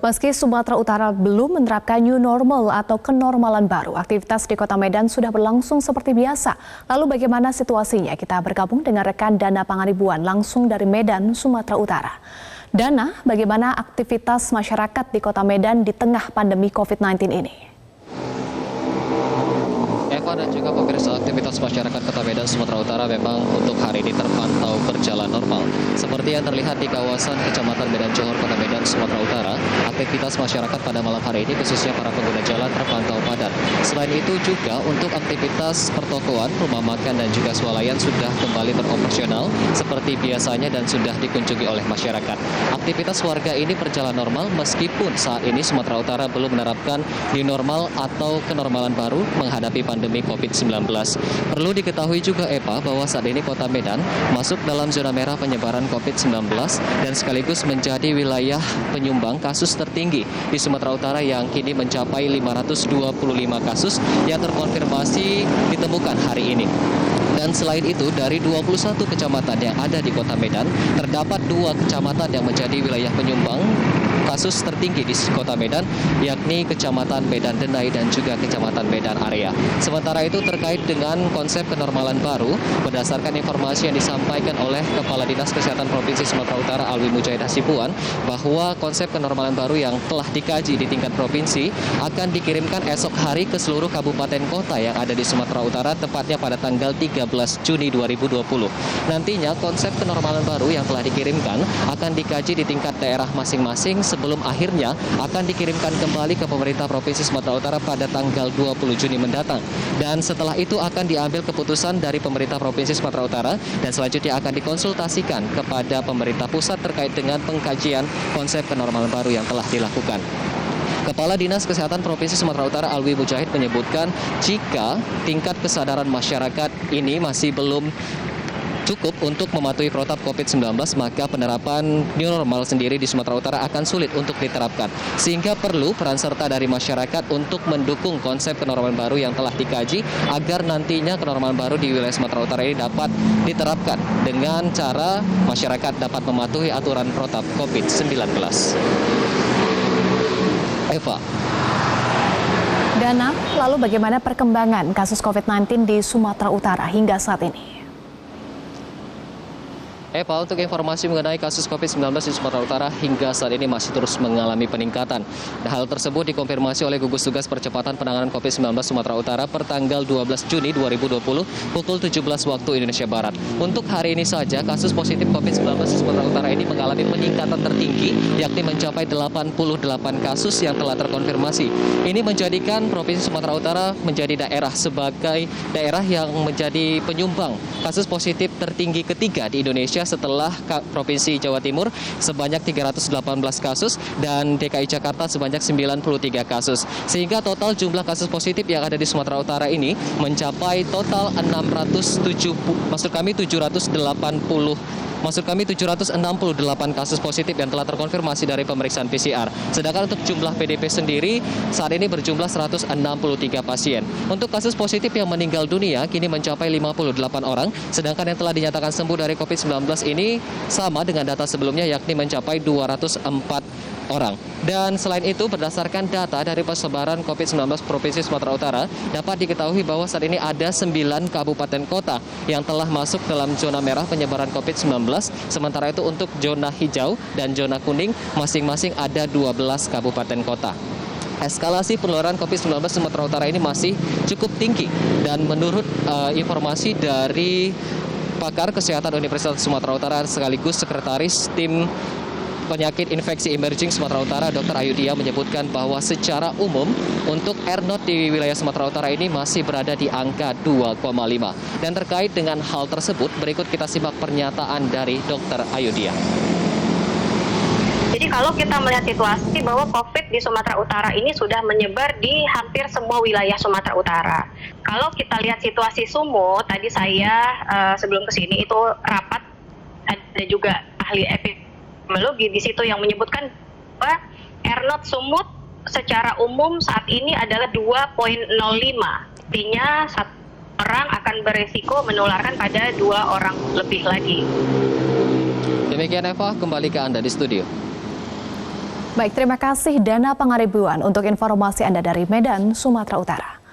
Meski Sumatera Utara belum menerapkan new normal atau kenormalan baru, aktivitas di Kota Medan sudah berlangsung seperti biasa. Lalu bagaimana situasinya? Kita bergabung dengan rekan Dana Pangaribuan langsung dari Medan, Sumatera Utara. Dana, bagaimana aktivitas masyarakat di Kota Medan di tengah pandemi COVID-19 ini? Eva dan juga pemirsa, aktivitas masyarakat Kota Medan, Sumatera Utara memang untuk hari ini terpantau berjalan normal. Seperti yang terlihat di kawasan Kecamatan Medan Johor, Kota Medan, Sumatera Utara, aktivitas masyarakat pada malam hari ini khususnya para pengguna jalan terpantau padat. Selain itu juga untuk aktivitas pertokoan, rumah makan dan juga swalayan sudah kembali beroperasional seperti biasanya dan sudah dikunjungi oleh masyarakat. Aktivitas warga ini berjalan normal meskipun saat ini Sumatera Utara belum menerapkan new normal atau kenormalan baru menghadapi pandemi COVID-19. Perlu diketahui juga Eva bahwa saat ini Kota Medan masuk dalam zona merah penyebaran COVID-19 dan sekaligus menjadi wilayah penyumbang kasus tertinggi di Sumatera Utara yang kini mencapai 525 kasus yang terkonfirmasi ditemukan hari ini. Dan selain itu, dari 21 kecamatan yang ada di Kota Medan, terdapat 2 kecamatan yang menjadi wilayah penyumbang kasus tertinggi di Kota Medan, yakni Kecamatan Medan Denai dan juga Kecamatan Medan Area. Sementara itu terkait dengan konsep kenormalan baru, berdasarkan informasi yang disampaikan oleh Kepala Dinas Kesehatan Provinsi Sumatera Utara Alwi Mujahid Hasibuan, bahwa konsep kenormalan baru yang telah dikaji di tingkat provinsi akan dikirimkan esok hari ke seluruh kabupaten kota yang ada di Sumatera Utara, tepatnya pada tanggal 13 Juni 2020. Nantinya konsep kenormalan baru yang telah dikirimkan akan dikaji di tingkat daerah masing-masing sebelum akhirnya akan dikirimkan kembali ke pemerintah Provinsi Sumatera Utara pada tanggal 20 Juni mendatang. Dan setelah itu akan diambil keputusan dari pemerintah Provinsi Sumatera Utara dan selanjutnya akan dikonsultasikan kepada pemerintah pusat terkait dengan pengkajian konsep kenormalan baru yang telah dilakukan. Kepala Dinas Kesehatan Provinsi Sumatera Utara Alwi Mujahid menyebutkan jika tingkat kesadaran masyarakat ini masih belum cukup untuk mematuhi protap COVID-19, maka penerapan new normal sendiri di Sumatera Utara akan sulit untuk diterapkan. Sehingga perlu peran serta dari masyarakat untuk mendukung konsep kenormalan baru yang telah dikaji agar nantinya kenormalan baru di wilayah Sumatera Utara ini dapat diterapkan dengan cara masyarakat dapat mematuhi aturan protap COVID-19. Eva. Dana, lalu bagaimana perkembangan kasus COVID-19 di Sumatera Utara hingga saat ini? Eva, untuk informasi mengenai kasus COVID-19 di Sumatera Utara hingga saat ini masih terus mengalami peningkatan. Hal tersebut dikonfirmasi oleh Gugus Tugas Percepatan Penanganan COVID-19 Sumatera Utara per tanggal 12 Juni 2020 pukul 17 waktu Indonesia Barat. Untuk hari ini saja, kasus positif COVID-19 di Sumatera Utara ini mengalami peningkatan tertinggi, yakni mencapai 88 kasus yang telah terkonfirmasi. Ini menjadikan Provinsi Sumatera Utara menjadi daerah sebagai daerah yang menjadi penyumbang kasus positif tertinggi ketiga di Indonesia setelah Provinsi Jawa Timur sebanyak 318 kasus dan DKI Jakarta sebanyak 93 kasus. Sehingga total jumlah kasus positif yang ada di Sumatera Utara ini mencapai total 768 kasus positif yang telah terkonfirmasi dari pemeriksaan PCR. Sedangkan untuk jumlah PDP sendiri saat ini berjumlah 163 pasien. Untuk kasus positif yang meninggal dunia kini mencapai 58 orang, sedangkan yang telah dinyatakan sembuh dari COVID-19 ini sama dengan data sebelumnya, yakni mencapai 204 orang. Dan selain itu, berdasarkan data dari persebaran COVID-19 Provinsi Sumatera Utara, dapat diketahui bahwa saat ini ada 9 kabupaten kota yang telah masuk dalam zona merah penyebaran COVID-19. Sementara itu untuk zona hijau dan zona kuning masing-masing ada 12 kabupaten kota. Eskalasi penularan COVID-19 Sumatera Utara ini masih cukup tinggi dan menurut informasi dari pakar kesehatan Universitas Sumatera Utara sekaligus sekretaris tim penyakit infeksi emerging Sumatera Utara, Dr. Ayudhya menyebutkan bahwa secara umum untuk R0 di wilayah Sumatera Utara ini masih berada di angka 2,5. Dan terkait dengan hal tersebut, berikut kita simak pernyataan dari Dr. Ayudhya. Jadi kalau kita melihat situasi bahwa COVID di Sumatera Utara ini sudah menyebar di hampir semua wilayah Sumatera Utara. Kalau kita lihat situasi Sumut, tadi saya sebelum ke sini itu rapat, ada juga ahli epidemiologi di situ yang menyebutkan bahwa R0 Sumut secara umum saat ini adalah 2,05. Artinya satu orang akan beresiko menularkan pada 2 orang lebih lagi. Demikian Eva, kembali ke Anda di studio. Baik, terima kasih Dana Pangaribuan untuk informasi Anda dari Medan, Sumatera Utara.